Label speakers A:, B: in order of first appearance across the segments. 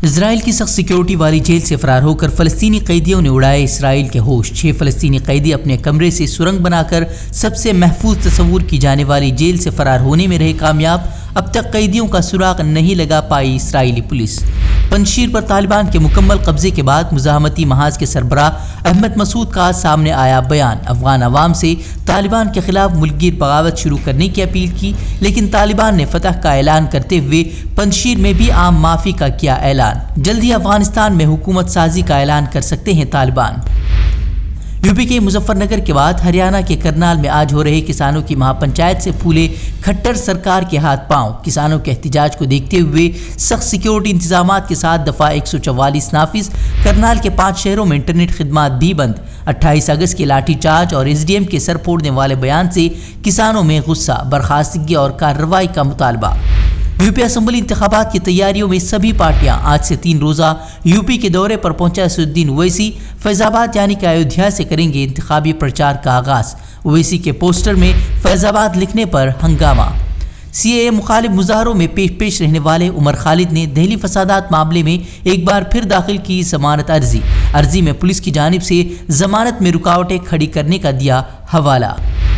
A: اسرائیل کی سخت سیکیورٹی والی جیل سے فرار ہو کر فلسطینی قیدیوں نے اڑائے اسرائیل کے ہوش۔ 6 فلسطینی قیدی اپنے کمرے سے سرنگ بنا کر سب سے محفوظ تصور کی جانے والی جیل سے فرار ہونے میں رہے کامیاب۔ اب تک قیدیوں کا سراغ نہیں لگا پائی اسرائیلی پولیس۔ پنجشیر پر طالبان کے مکمل قبضے کے بعد مزاحمتی محاذ کے سربراہ احمد مسعود کا سامنے آیا بیان۔ افغان عوام سے طالبان کے خلاف ملک گیر بغاوت شروع کرنے کی اپیل کی، لیکن طالبان نے فتح کا اعلان کرتے ہوئے پنجشیر میں بھی عام معافی کا کیا اعلان۔ جلد ہی افغانستان میں حکومت سازی کا اعلان کر سکتے ہیں طالبان۔ یوپی کے مظفر نگر کے بعد ہریانہ کے کرنال میں آج ہو رہے کسانوں کی مہا پنچایت سے پھولے کھٹر سرکار کے ہاتھ پاؤں۔ کسانوں کے احتجاج کو دیکھتے ہوئے سخت سیکیورٹی انتظامات کے ساتھ دفعہ 144 نافذ۔ کرنال کے 5 شہروں میں انٹرنیٹ خدمات بھی بند۔ 28 اگست کے لاٹھی چارج اور ایس ڈی ایم کے سر پھوڑنے والے بیان سے کسانوں میں غصہ، برخاستگی اور کارروائی کا مطالبہ۔ یوپی اسمبلی انتخابات کی تیاریوں میں سبھی پارٹیاں۔ آج سے 3 روزہ یوپی کے دورے پر پہنچا اسدالدین اویسی۔ فیض آباد یعنی کہ ایودھیا سے کریں گے انتخابی پرچار کا آغاز۔ اویسی کے پوسٹر میں فیض آباد لکھنے پر ہنگامہ۔ سی اے اے مخالف مظاہروں میں پیش رہنے والے عمر خالد نے دہلی فسادات معاملے میں ایک بار پھر داخل کی ضمانت عرضی میں پولیس کی جانب سے ضمانت میں رکاوٹیں کھڑی کرنے کا دیا حوالہ۔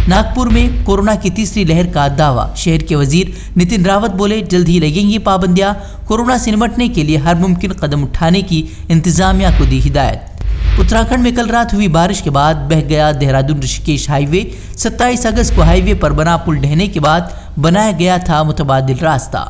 A: ناگپور میں کورونا کی تیسری لہر کا دعویٰ۔ شہر کے وزیر نتن راوت بولے جلد ہی لگیں گی پابندیاں۔ کورونا سے نمٹنے کے لیے ہر ممکن قدم اٹھانے کی انتظامیہ کو دی ہدایت۔ اتراکھنڈ میں کل رات ہوئی بارش کے بعد بہہ گیا دہرادون رشیکیش ہائی وے۔ 27 اگست کو ہائی وے پر بنا پل ڈھہنے کے بعد بنایا گیا تھا متبادل راستہ۔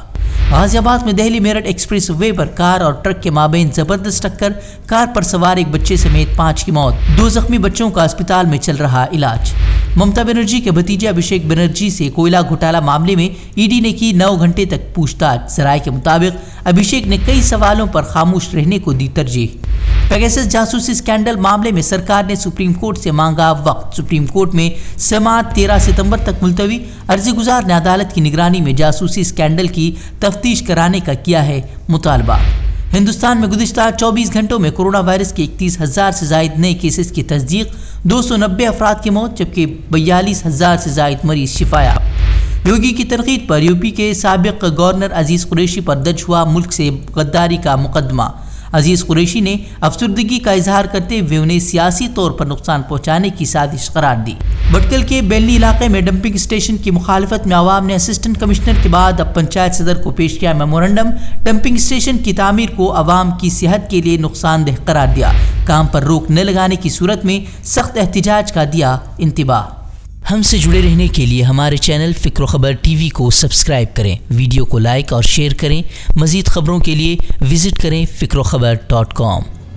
A: غازی آباد میں دہلی میرٹھ ایکسپریس وے پر کار اور ٹرک کے مابین زبردست ٹکر۔ کار پر سوار ایک بچے سمیت 5 کی موت، 2 زخمی بچوں کا اسپتال میں چل رہا علاج۔ ممتا بنرجی کے بھتیجے ابھیشیک بنرجی سے کوئلہ گھوٹالہ معاملے میں ای ڈی نے کی 9 گھنٹے تک پوچھ تاچھ۔ ذرائع کے مطابق ابھیشیک نے کئی سوالوں پر خاموش رہنے کو دی ترجیح۔ پیگاسس جاسوسی اسکینڈل معاملے میں سرکار نے سپریم کورٹ سے مانگا وقت۔ سپریم کورٹ میں سماعت 13 ستمبر تک ملتوی۔ عرضی گزار نے عدالت کی نگرانی میں جاسوسی اسکینڈل کی تفتیش کرانے کا کیا ہے مطالبہ۔ ہندوستان میں گزشتہ 24 گھنٹوں میں کورونا وائرس کے 31,000 سے زائد نئے کیسز کی تصدیق، 290 افراد کی موت جبکہ 42,000 سے زائد مریض شفایاب۔ یوگی کی تنقید پر یوپی کے سابق گورنر عزیز قریشی پر درج ہوا ملک سے غداری کا مقدمہ۔ عزیز قریشی نے افسردگی کا اظہار کرتے ہوئے انہیں سیاسی طور پر نقصان پہنچانے کی سازش قرار دی۔ بٹکل کے بیلنی علاقے میں ڈمپنگ اسٹیشن کی مخالفت میں عوام نے اسسٹنٹ کمشنر کے بعد اب پنچایت صدر کو پیش کیا میمورنڈم۔ ڈمپنگ اسٹیشن کی تعمیر کو عوام کی صحت کے لیے نقصان دہ قرار دیا۔ کام پر روک نہ لگانے کی صورت میں سخت احتجاج کا دیا انتباہ۔ ہم سے جڑے رہنے کے لیے ہمارے چینل فکر و خبر ٹی وی کو سبسکرائب کریں، ویڈیو کو لائک اور شیئر کریں۔ مزید خبروں کے لیے وزٹ کریں فکروخبر.com۔